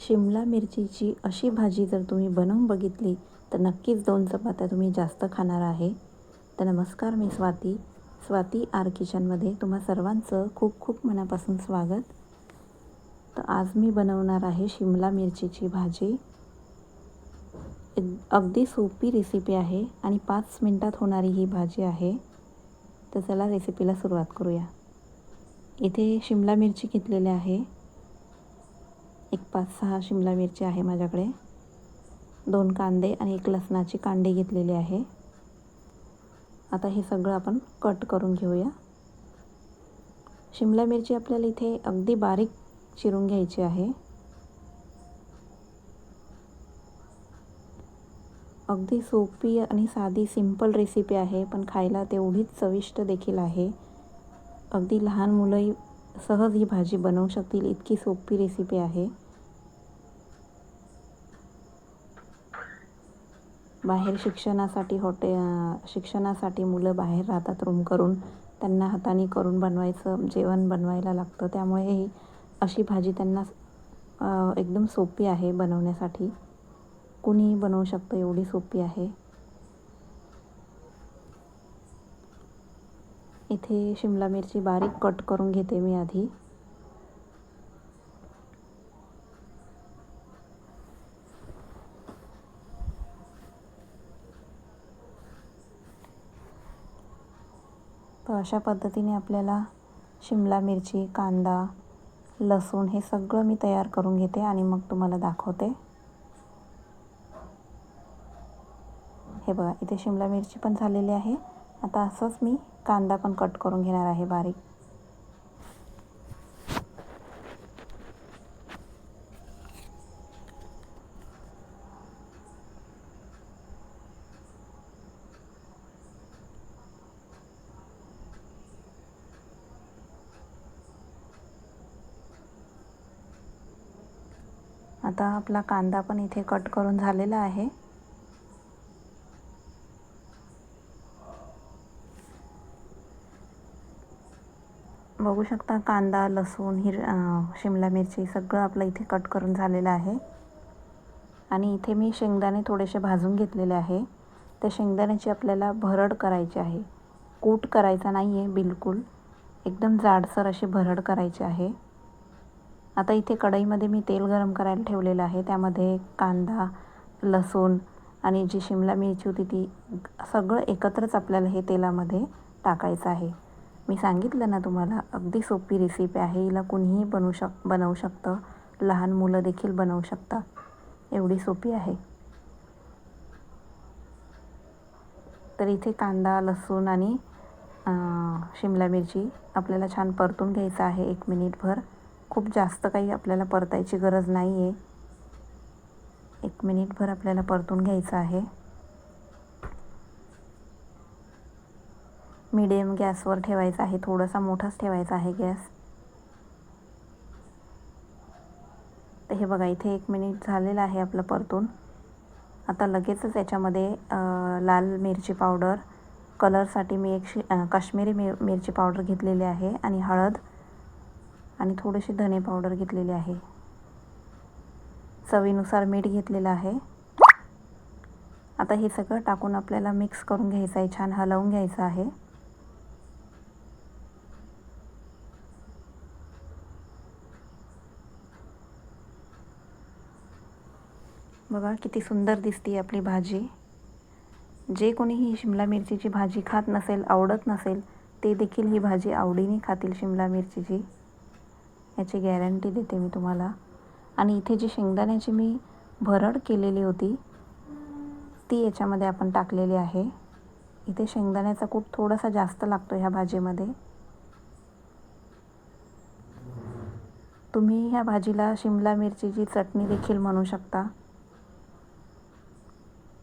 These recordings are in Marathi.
शिमला मिरचीची अशी भाजी जर तुम्ही बनवून बघितली तर नक्कीच 2 चपात्या तुम्ही जास्त खाणार आहे. तर नमस्कार, मी स्वाती आर किचनमध्ये तुम्हा सर्वांचं खूप खूप मनापासून स्वागत. तर आज मी बनवणार आहे शिमला मिरचीची भाजी. अगदी सोपी रेसिपी आहे आणि 5 मिनिटात होणारी ही भाजी आहे. तर चला रेसिपीला सुरुवात करूया. इथे शिमला मिरची घेतलेली आहे. एक 5-6 शिमला मिरची आहे माझ्याकडे. 2 कांदे आणि 1 लसणाची कांडी घेतलेली आहे. आता हे सगळं आपण कट करून घेऊया. शिमला मिरची आपल्याला इथे अगदी बारीक चिरून घ्यायची आहे. अगदी सोपी आणि साधी सिंपल रेसिपी आहे, पण खायला तेवढीच चविष्ट देखील आहे. अगदी लहान मुलंही सहज ही भाजी बनवू शकतील, इतकी सोपी रेसिपी आहे. बाहेर शिक्षणासाठी मुलं बाहेर राहतात रूम करून. त्यांना हाताने करून जेवण बनवायला लागतं. त्यामुळे ही अशी भाजी त्यांना एकदम सोपी आहे बनवण्यासाठी. कुणीही बनवू शकतं, एवढी सोपी आहे. इथे शिमला मिरची बारीक कट करून घेते मी आधी. तर अशा पद्धतीने आपल्याला शिमला मिरची, कांदा, लसूण हे सगळं मी तयार करून घेते आणि मग तुम्हाला दाखवते. हे बघा, इथे शिमला मिरची पण झालेली आहे. आता असंच मी कांदा पण कट करून घेणार आहे बारीक. आता आपला कांदा पण इथे कट करून झालेला आहे. बघू शकता, कांदा, लसूण, शिमला मिरची सगळं आपलं इथे कट करून झालेलं आहे. आणि इथे मी शेंगदाणे थोडेसे भाजून घेतलेले आहे. त्या शेंगदाण्याची आपल्याला भरड करायची आहे. कूट करायचा नाही आहे बिलकुल. एकदम जाडसर अशी भरड करायची आहे. आता इथे कढईमध्ये मी तेल गरम करायला ठेवलेलं आहे. त्यामध्ये कांदा, लसूण आणि जी शिमला मिरची होती ती सगळं एकत्रच आपल्याला हे तेलामध्ये टाकायचं आहे. मी सांगितलं ना तुम्हाला, अगदी सोपी रेसिपी आहे. हिला कुणीही बनवू शकतं. लहान मुलं देखील बनवू शकतात. एवढी सोपी आहे. तर इथे कांदा, लसूण आणि शिमला मिरची आपल्याला छान परतून घ्यायचं आहे 1 मिनिटभर. खूप जास्त काही आपल्याला परतायची गरज नाही आहे. 1 मिनिटभर आपल्याला परतून घ्यायचं आहे. मीडियम गॅसवर ठेवायचा आहे. थोडासा मोठाच ठेवायचा आहे गॅस. तर हे बघा, इथे 1 मिनिट झालेलं आहे आपलं परतून. आता लगेचच याच्यामध्ये लाल मिरची पावडर, कलरसाठी मी काश्मीरी मिरची पावडर घेतलेली आहे आणि हळद आणि थोडीशी धने पावडर घेतलेली आहे. चवीनुसार मीठ घेतलेलं आहे. आता हे सगळं टाकून आपल्याला मिक्स करून घ्यायचं आहे. छान हलवून घ्यायचं आहे. बघा किती सुंदर दिसते आपली भाजी. जे कोणी ही शिमला मिरचीची भाजी खात नसेल, आवडत नसेल, ते देखील ही भाजी आवडीने खातील शिमला मिरचीची. याची गॅरंटी देते मी तुम्हाला. आणि इथे जी शेंगदाण्याची मी भरड केलेली होती ती याच्यामध्ये आपण टाकलेली आहे. इथे शेंगदाण्याचा कूट थोडासा जास्त लागतो ह्या भाजीमध्ये. तुम्ही ह्या भाजीला शिमला मिरचीची चटणी देखील म्हणू शकता.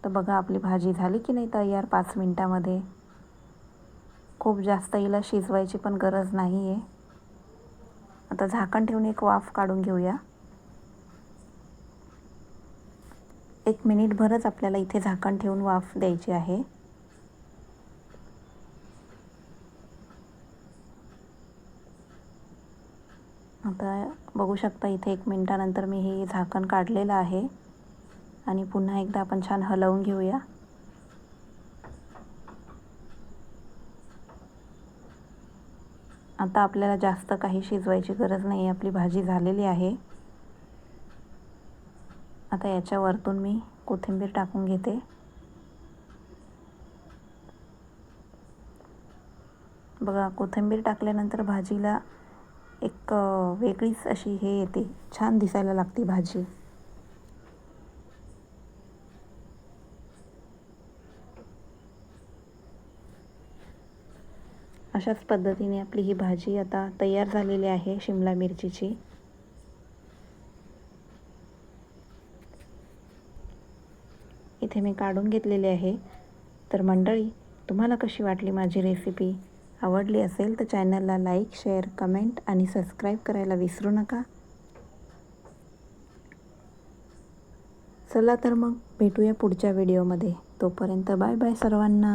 तर बघा, आपली भाजी झाली की नाही तयार 5 मिनिटामध्ये. खूप जास्त हिला शिजवायची पण गरज नाही आहे. आता झाकण ठेवून एक वाफ काढून घेऊया. 1 मिनिटभरच आपल्याला इथे झाकण ठेवून वाफ द्यायची आहे. आता आता बघू शकता इथे 1 मिनिटानंतर मी हे झाकण काढलेलं आहे आणि पुन्हा एकदा आपण छान हलवून घेऊया. आता आपल्याला जास्त काही शिजवायची गरज नाही, आपली भाजी झालेली आहे. आता याच्यावरतून मी कोथिंबीर टाकून घेते. बघा, कोथिंबीर टाकल्यानंतर भाजीला एक वेगळीच अशी हे येते, छान दिसायला लागते भाजी. अशाच पद्धतीने आपली ही भाजी आता तयार झालेली आहे शिमला मिरचीची. इथे मी काढून घेतलेली आहे. तर मंडळी, तुम्हाला कशी वाटली माझी रेसिपी? आवडली असेल तर चॅनलला लाईक, शेअर, कमेंट आणि सबस्क्राईब करायला विसरू नका. चला तर मग भेटूया पुढच्या व्हिडिओमध्ये. तोपर्यंत बाय बाय सर्वांना.